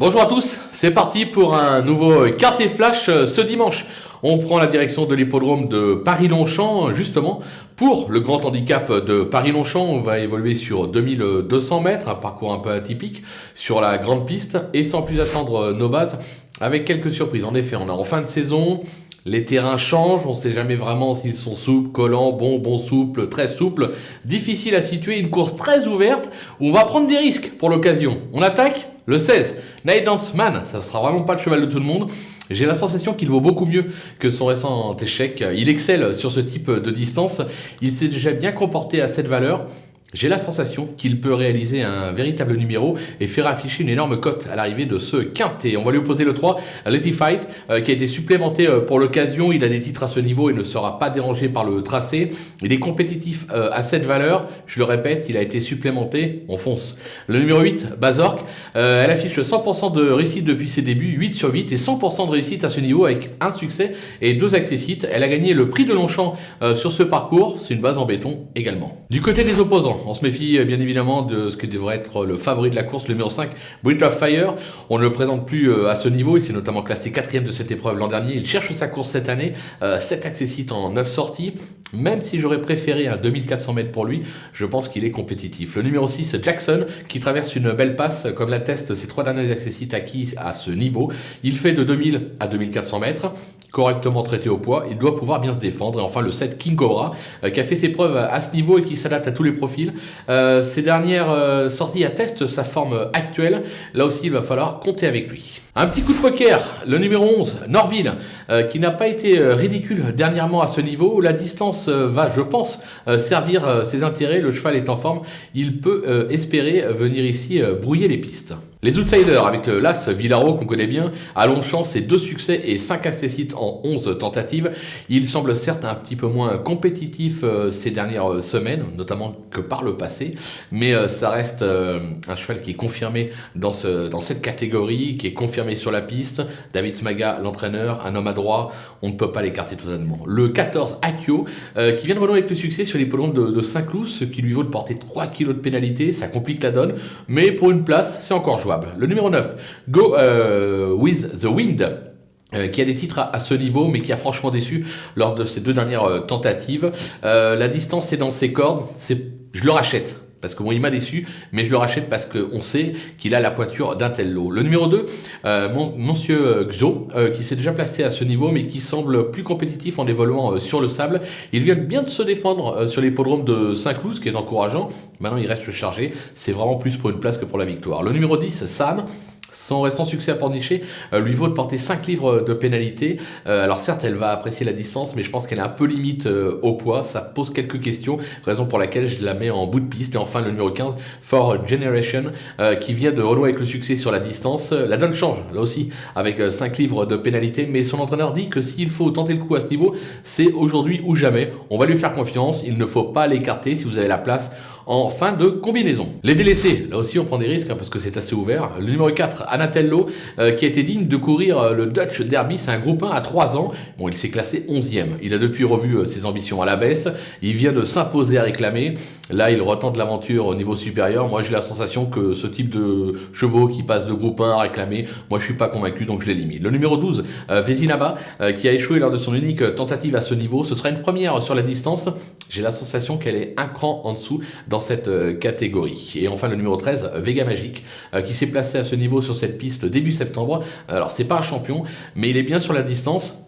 Bonjour à tous, c'est parti pour un nouveau Quintet Flash ce dimanche. On prend la direction de l'hippodrome de Paris-Longchamp justement pour le grand handicap de Paris-Longchamp. On va évoluer sur 2200 mètres, un parcours un peu atypique sur la grande piste et sans plus attendre nos bases avec quelques surprises. En effet, on est en fin de saison. Les terrains changent, on ne sait jamais vraiment s'ils sont souples, collants, bon souples, très souples. Difficile à situer, une course très ouverte où on va prendre des risques pour l'occasion. On attaque le 16, Night Dance Man, ça ne sera vraiment pas le cheval de tout le monde. J'ai la sensation qu'il vaut beaucoup mieux que son récent échec. Il excelle sur ce type de distance, il s'est déjà bien comporté à cette valeur. J'ai la sensation qu'il peut réaliser un véritable numéro et faire afficher une énorme cote à l'arrivée de ce quintet. On va lui opposer le 3, Letty Fight, qui a été supplémenté pour l'occasion. Il a des titres à ce niveau et ne sera pas dérangé par le tracé. Il est compétitif à cette valeur. Je le répète, il a été supplémenté. On fonce. Le numéro 8, Bazork, elle affiche 100% de réussite depuis ses débuts, 8 sur 8 et 100% de réussite à ce niveau avec un succès et 2 accessites. Elle a gagné le prix de Longchamp sur ce parcours. C'est une base en béton également. Du côté des opposants, on se méfie bien évidemment de ce qui devrait être le favori de la course, le numéro 5, Breath of Fire. On ne le présente plus à ce niveau, il s'est notamment classé 4ème de cette épreuve l'an dernier. Il cherche sa course cette année, 7 accessites en 9 sorties. Même si j'aurais préféré un 2400 mètres pour lui, je pense qu'il est compétitif. Le numéro 6, Jackson, qui traverse une belle passe, comme l'attestent ses 3 derniers accessites acquis à ce niveau. Il fait de 2000 à 2400 mètres. Correctement traité au poids, il doit pouvoir bien se défendre. Et enfin le 7 King Cobra qui a fait ses preuves à ce niveau et qui s'adapte à tous les profils. Ses dernières sorties attestent sa forme actuelle. Là aussi il va falloir compter avec lui. Un petit coup de poker, le numéro 11, Norville, qui n'a pas été ridicule dernièrement à ce niveau. La distance va, je pense, servir ses intérêts. Le cheval est en forme, il peut espérer venir ici brouiller les pistes. Les outsiders avec le Las Villaro qu'on connaît bien, à Longchamp, c'est 2 succès et 5 accessites en 11 tentatives. Il semble certes un petit peu moins compétitif ces dernières semaines, notamment que par le passé, mais ça reste un cheval qui est confirmé dans cette catégorie, qui est confirmé sur la piste. David Smaga, l'entraîneur, un homme adroit, on ne peut pas l'écarter totalement. Le 14, Akio, qui vient de renouer avec le succès sur l'hippodrome de Saint-Cloud, ce qui lui vaut de porter 3 kg de pénalité, ça complique la donne, mais pour une place, c'est encore jouable. Le numéro 9, Go With The Wind, qui a des titres à ce niveau, mais qui a franchement déçu lors de ses 2 dernières tentatives. La distance est dans ses cordes, je le rachète. Parce que bon, il m'a déçu, mais je le rachète parce qu'on sait qu'il a la pointure d'un tel lot. Le numéro 2, Monsieur Xo, qui s'est déjà placé à ce niveau, mais qui semble plus compétitif en évoluant sur le sable. Il vient bien de se défendre sur l'hippodrome de Saint-Cloud, ce qui est encourageant. Maintenant, il reste chargé. C'est vraiment plus pour une place que pour la victoire. Le numéro 10, Sam. Son récent succès à Pornichet lui vaut de porter 5 livres de pénalité. Alors certes, elle va apprécier la distance, mais je pense qu'elle est un peu limite au poids. Ça pose quelques questions, raison pour laquelle je la mets en bout de piste. Et enfin, le numéro 15, For Generation, qui vient de renouer avec le succès sur la distance. La donne change, là aussi, avec 5 livres de pénalité. Mais son entraîneur dit que s'il faut tenter le coup à ce niveau, c'est aujourd'hui ou jamais. On va lui faire confiance, il ne faut pas l'écarter si vous avez la place en fin de combinaison. Les délaissés, là aussi on prend des risques parce que c'est assez ouvert. Le numéro 4, Anatello, qui a été digne de courir le Dutch Derby, c'est un groupe 1 à 3 ans. Bon, il s'est classé 11e. Il a depuis revu ses ambitions à la baisse. Il vient de s'imposer à réclamer. Là, il retente l'aventure au niveau supérieur. Moi, j'ai la sensation que ce type de chevaux qui passe de groupe 1 à réclamer, moi je suis pas convaincu, donc je l'élimine. Le numéro 12, Vezinaba, qui a échoué lors de son unique tentative à ce niveau. Ce sera une première sur la distance. J'ai la sensation qu'elle est un cran en dessous dans cette catégorie. Et enfin le numéro 13, Vega Magic, qui s'est placé à ce niveau sur cette piste début septembre. Alors c'est pas un champion, mais il est bien sur la distance.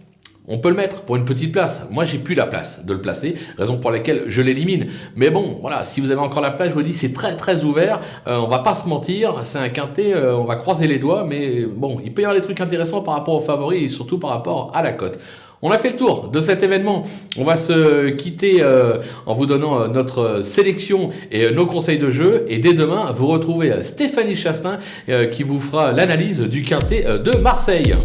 On peut le mettre pour une petite place. Moi, j'ai plus la place de le placer, raison pour laquelle je l'élimine. Mais bon, voilà, si vous avez encore la place, je vous dis, c'est très très ouvert. On va pas se mentir, c'est un quintet, on va croiser les doigts, mais bon, il peut y avoir des trucs intéressants par rapport aux favoris et surtout par rapport à la cote. On a fait le tour de cet événement. On va se quitter en vous donnant notre sélection et nos conseils de jeu. Et dès demain, vous retrouvez Stéphanie Chastain qui vous fera l'analyse du quintet de Marseille.